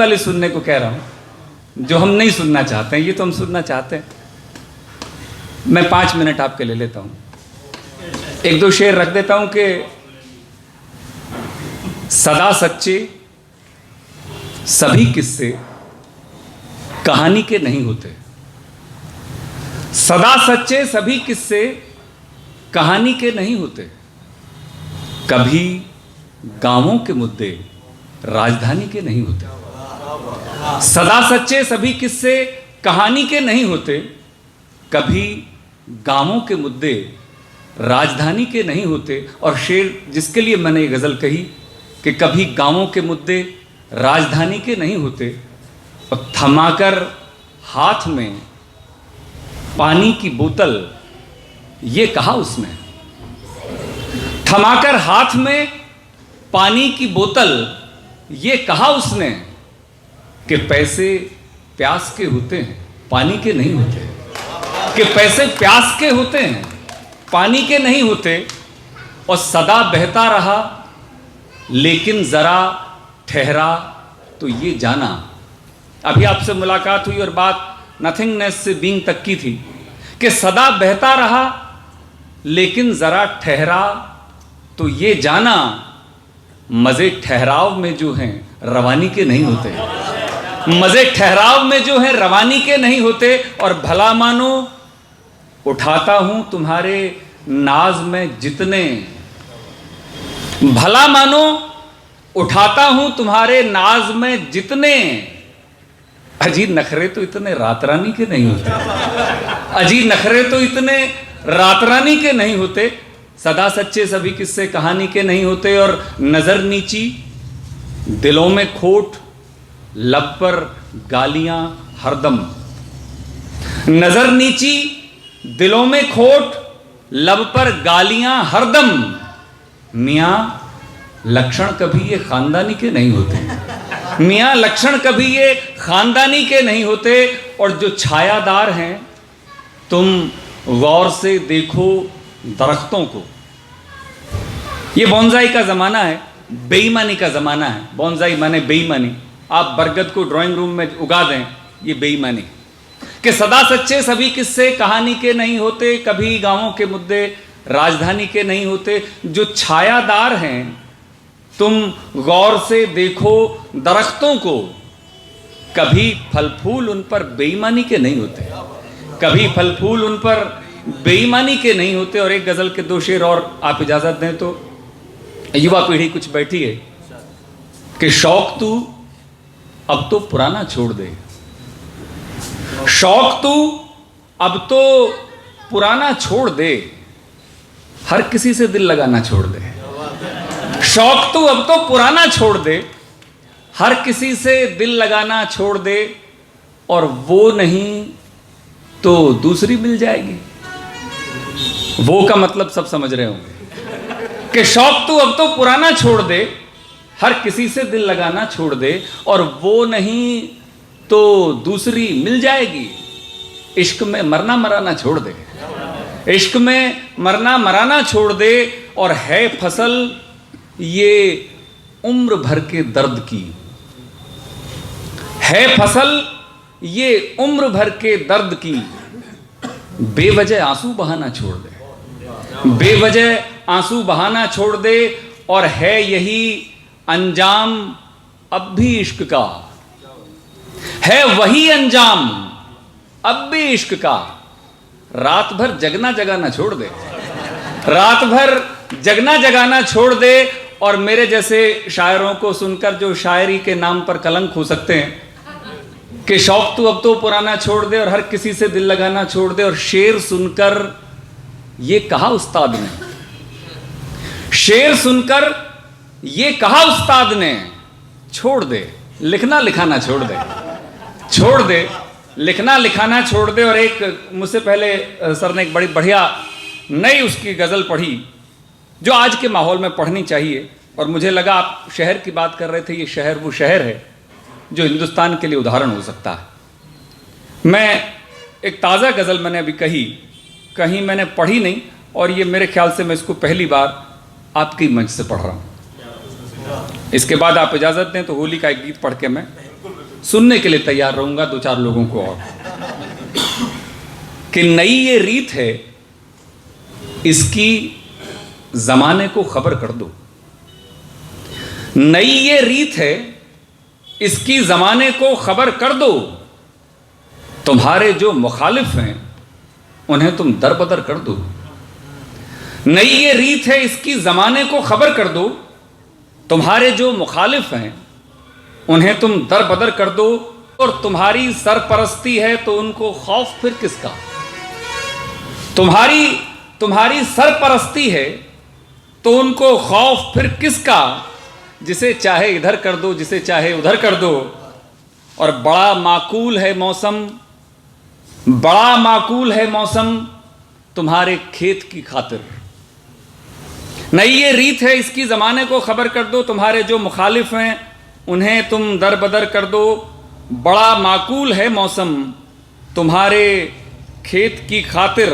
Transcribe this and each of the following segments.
वाले सुनने को कह रहा हूं जो हम नहीं सुनना चाहते हैं, ये तो हम सुनना चाहते हैं। मैं 5 मिनट आपके ले लेता हूं, एक दो शेर रख देता हूं कि सदा सच्चे सभी किस्से कहानी के नहीं होते। सदा सच्चे सभी किस्से कहानी के नहीं होते। कभी गांवों के मुद्दे राजधानी के नहीं होते। सदा सच्चे सभी किस्से कहानी के नहीं होते। कभी गांवों के मुद्दे राजधानी के नहीं होते। और शेर जिसके लिए मैंने ये गज़ल कही कि कभी गांवों के मुद्दे राजधानी के नहीं होते, और थमाकर हाथ में पानी की बोतल ये कहा उसने, थमाकर हाथ में पानी की बोतल ये कहा उसने कि पैसे प्यास के होते हैं पानी के नहीं होते, कि पैसे प्यास के होते हैं पानी के नहीं होते। और सदा बहता रहा लेकिन जरा ठहरा तो ये जाना। अभी आपसे मुलाकात हुई और बात नथिंगनेस से बीइंग तक की थी कि सदा बहता रहा लेकिन जरा ठहरा तो ये जाना, मजे ठहराव में जो हैं रवानी के नहीं होते। मजे ठहराव में जो हैं रवानी के नहीं होते। और भला मानो उठाता हूं तुम्हारे नाज में जितने, भला मानो उठाता हूं तुम्हारे नाज में जितने, अजी नखरे तो इतने रात रानी के नहीं होते। अजी नखरे तो इतने रात रानी के नहीं होते। सदा सच्चे सभी किस्से कहानी के नहीं होते। और नजर नीची दिलों में खोट, लब पर गालियां हरदम। नजर नीची दिलों में खोट, लब पर गालियां हरदम। मियां लक्षण कभी ये खानदानी के नहीं होते। मियां लक्षण कभी ये खानदानी के नहीं होते। और जो छायादार हैं तुम गौर से देखो दरख्तों को। ये बोनसाई का ज़माना है, बेईमानी का ज़माना है। बोनसाई माने बेईमानी। आप बरगद को ड्राइंग रूम में उगा दें, ये बेईमानी। कि सदा सच्चे सभी किस्से कहानी के नहीं होते। कभी गांवों के मुद्दे राजधानी के नहीं होते। जो छायादार हैं तुम गौर से देखो दरख्तों को। कभी फल फूल उन पर बेईमानी के नहीं होते। कभी फल फूल उन पर बेईमानी के नहीं होते। और एक गज़ल के 2 शेर और आप इजाज़त दें तो। युवा पीढ़ी कुछ बैठी है कि शौक तू अब तो पुराना छोड़ दे। शौक तू अब तो पुराना छोड़ दे, हर किसी से दिल लगाना छोड़ दे। शौक तू अब तो पुराना छोड़ दे, हर किसी से दिल लगाना छोड़ दे। और वो नहीं तो दूसरी मिल जाएगी। वो का मतलब सब समझ रहे होंगे कि शौक तू अब तो पुराना छोड़ दे, हर किसी से दिल लगाना छोड़ दे। और वो नहीं तो दूसरी मिल जाएगी। इश्क में मरना मराना छोड़ दे। इश्क में मरना मराना छोड़ दे। और है फसल ये उम्र भर के दर्द की, है फसल ये उम्र भर के दर्द की। बेवजह आंसू बहाना छोड़ दे। बेवजह आंसू बहाना छोड़ दे। और है यही अंजाम अब भी इश्क का, है वही अंजाम अब भी इश्क का। रात भर जगना जगाना छोड़ दे। रात भर जगना जगाना छोड़ दे। और मेरे जैसे शायरों को सुनकर जो शायरी के नाम पर कलंक हो सकते हैं कि शौक तू अब तो पुराना छोड़ दे और हर किसी से दिल लगाना छोड़ दे। और शेर सुनकर ये कहा उस्ताद ने, शेर सुनकर ये कहा उस्ताद ने, छोड़ दे लिखना लिखाना छोड़ दे। छोड़ दे लिखना लिखाना छोड़ दे। और एक मुझसे पहले सर ने एक बड़ी बढ़िया नई उसकी गज़ल पढ़ी जो आज के माहौल में पढ़नी चाहिए। और मुझे लगा आप शहर की बात कर रहे थे, ये शहर वो शहर है जो हिंदुस्तान के लिए उदाहरण हो सकता है। मैं एक ताज़ा गज़ल मैंने अभी कहीं मैंने पढ़ी नहीं, और ये मेरे ख्याल से मैं इसको पहली बार आपकी मंच से पढ़ रहा हूँ। इसके बाद आप इजाज़त दें तो होली का एक गीत पढ़ के मैं सुनने के लिए तैयार रहूंगा 2-4 लोगों को और, कि नई ये रीत है, इसकी जमाने को खबर कर दो। नई ये रीत है, इसकी जमाने को खबर कर दो। तुम्हारे जो मुखालिफ हैं उन्हें तुम दरबदर कर दो। नई ये रीत है, इसकी जमाने को खबर कर दो। तुम्हारे जो मुखालिफ हैं उन्हें तुम दरबदर कर दो। और तुम्हारी सरपरस्ती है तो उनको खौफ फिर किसका। तुम्हारी सरपरस्ती है तो उनको खौफ फिर किसका। जिसे चाहे इधर कर दो, जिसे चाहे उधर कर दो। और बड़ा माकूल है मौसम, बड़ा माकूल है मौसम तुम्हारे खेत की खातिर। नई ये रीत है, इसकी ज़माने को खबर कर दो। तुम्हारे जो मुखालिफ हैं उन्हें तुम दरबदर कर दो। बड़ा माकूल है मौसम तुम्हारे खेत की खातिर।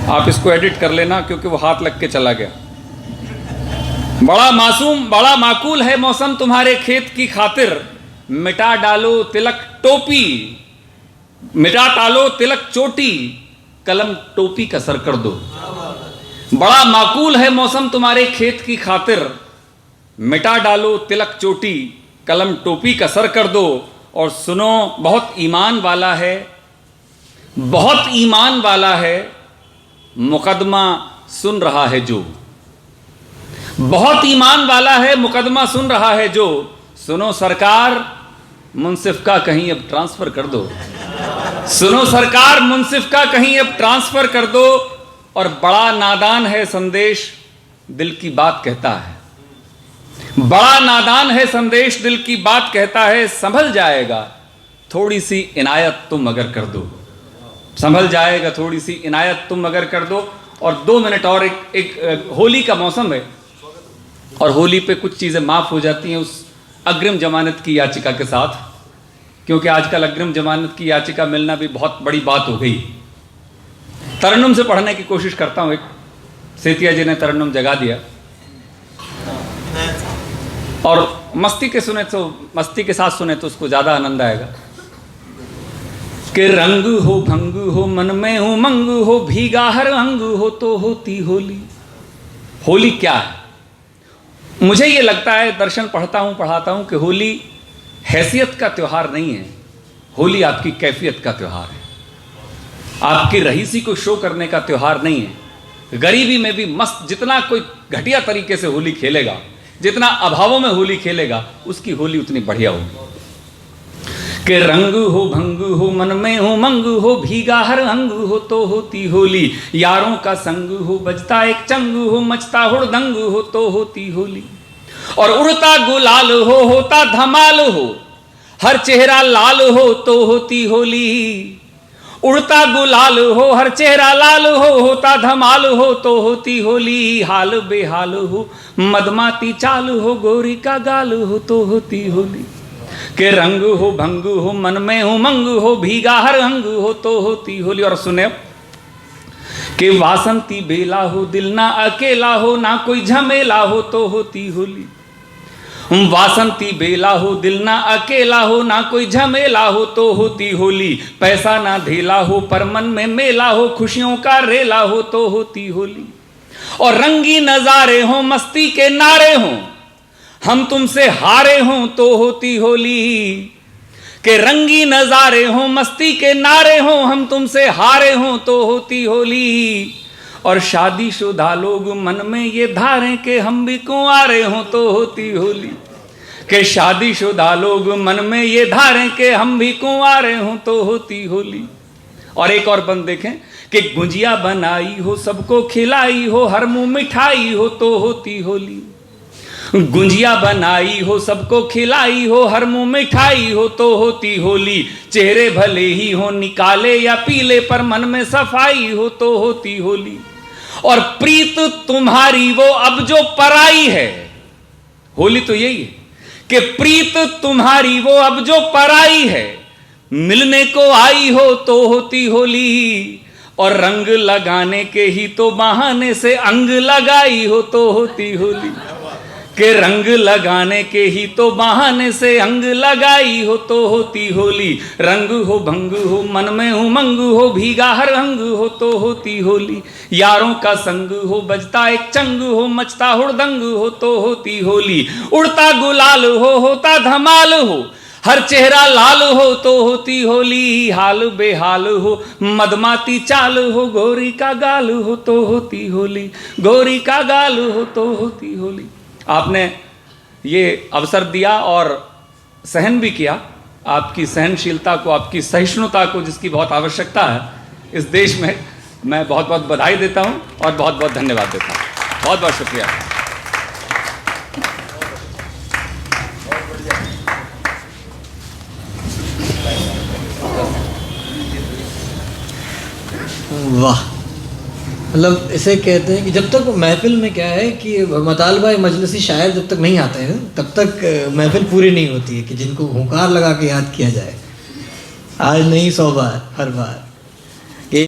आप इसको एडिट कर लेना क्योंकि वो हाथ लग के चला गया। बड़ा माकूल है मौसम तुम्हारे खेत की खातिर। मिटा डालो तिलक टोपी, मिटा डालो तिलक चोटी, कलम टोपी का सर कर दो। बड़ा माकूल है मौसम तुम्हारे खेत की खातिर। मिटा डालो तिलक चोटी, कलम टोपी का सर कर दो। और सुनो, बहुत ईमान वाला है, बहुत ईमान वाला है मुकदमा सुन रहा है जो। बहुत ईमान वाला है मुकदमा सुन रहा है जो। सुनो सरकार, मुंसिफ का कहीं अब ट्रांसफर कर दो। सुनो सरकार, मुंसिफ का कहीं अब ट्रांसफर कर दो। और बड़ा नादान है संदेश दिल की बात कहता है। बड़ा नादान है संदेश दिल की बात कहता है। संभल जाएगा थोड़ी सी इनायत तुम अगर कर दो। संभल जाएगा थोड़ी सी इनायत तुम अगर कर दो। और 2 मिनट और, एक होली का मौसम है और होली पे कुछ चीज़ें माफ़ हो जाती हैं उस अग्रिम जमानत की याचिका के साथ, क्योंकि आजकल अग्रिम जमानत की याचिका मिलना भी बहुत बड़ी बात हो गई। तरन्नुम से पढ़ने की कोशिश करता हूँ। एक सेतिया जी ने तरन्नुम जगा दिया और मस्ती के साथ सुने तो उसको ज़्यादा आनंद आएगा। कि रंग हो भंग हो मन में हो मंग हो, भीगा हर अंग हो तो होती होली। होली क्या है? मुझे ये लगता है, दर्शन पढ़ाता हूँ कि होली हैसियत का त्यौहार नहीं है। होली आपकी कैफियत का त्यौहार है। आपकी रईसी को शो करने का त्यौहार नहीं है। गरीबी में भी मस्त, जितना कोई घटिया तरीके से होली खेलेगा, जितना अभावों में होली खेलेगा, उसकी होली उतनी बढ़िया होगी। कि रंग हो भंग हो मन में हो मंग हो, भीगा हर अंग हो तो होती होली। यारों का संग हो बजता एक चंग हो, मचता हुड़दंग हो तो होती होली। और उड़ता गुलाल हो होता धमाल हो, हर चेहरा लाल हो तो होती होली। उड़ता गुलाल हो हर चेहरा लाल हो, होता धमाल हो तो होती होली। हाल बेहाल हो मदमाती चाल हो, गोरी का गाल हो तो होती होली। के रंग हो भंग हो मन में हो मंग हो, भीगा हर अंग हो तो होती होली। और सुने कि वासंती बेला हो दिल ना अकेला हो, ना कोई झमेला हो तो होती होली। वासंती बेला हो दिल ना अकेला हो, ना कोई झमेला हो तो होती होली। पैसा ना ढेला हो पर मन में मेला हो, खुशियों का रेला हो तो होती होली। और रंगी नजारे हो मस्ती के नारे हो, हम तुमसे हारे हों तो होती होली। के रंगी नजारे हों मस्ती के नारे हों, हम तुमसे हारे हों तो होती होली। और शादीशुदा लोग मन में ये धारें कि हम भी कुंवारे हों तो होती होली। के शादीशुदा लोग मन में ये धारें कि हम भी कुंवारे हों तो होती होली। और एक और बंद देखें कि गुंजिया बनाई हो सबको खिलाई हो, हर मुंह मिठाई हो तो होती होली। गुंजिया बनाई हो सबको खिलाई हो, हर मुंह मिठाई हो तो होती होली। चेहरे भले ही हो निकाले या पीले, पर मन में सफाई हो तो होती होली। और प्रीत तुम्हारी वो अब जो पराई है, होली तो यही है कि प्रीत तुम्हारी वो अब जो पराई है, मिलने को आई हो तो होती होली। और रंग लगाने के ही तो बहाने से अंग लगाई हो तो होती होली। के रंग लगाने के ही तो बहाने से अंग लगाई हो तो होती होली। रंग हो भंग हो मन में उमंग हो भीगा हर अंग हो तो होती होली। यारों का संग हो बजता एक चंग हो मचता हुड़दंग हो तो होती होली। उड़ता गुलाल हो होता धमाल हो हर चेहरा लाल हो तो होती होली। हाल बेहाल हो मदमाती चाल हो गोरी का गाल हो तो होती होली। गोरी का गाल हो तो होती होली। आपने ये अवसर दिया और सहन भी किया। आपकी सहनशीलता को, आपकी सहिष्णुता को, जिसकी बहुत आवश्यकता है इस देश में, मैं बहुत बहुत बधाई देता हूं और बहुत बहुत धन्यवाद देता हूं। बहुत बहुत शुक्रिया। वाह, मतलब इसे कहते हैं कि जब तक महफिल में क्या है कि मताल भाई मजलिसी शायर जब तक नहीं आते हैं तब तक महफिल पूरी नहीं होती है कि जिनको हुंकार लगा के याद किया जाए। आज नहीं 100 बार, हर बार।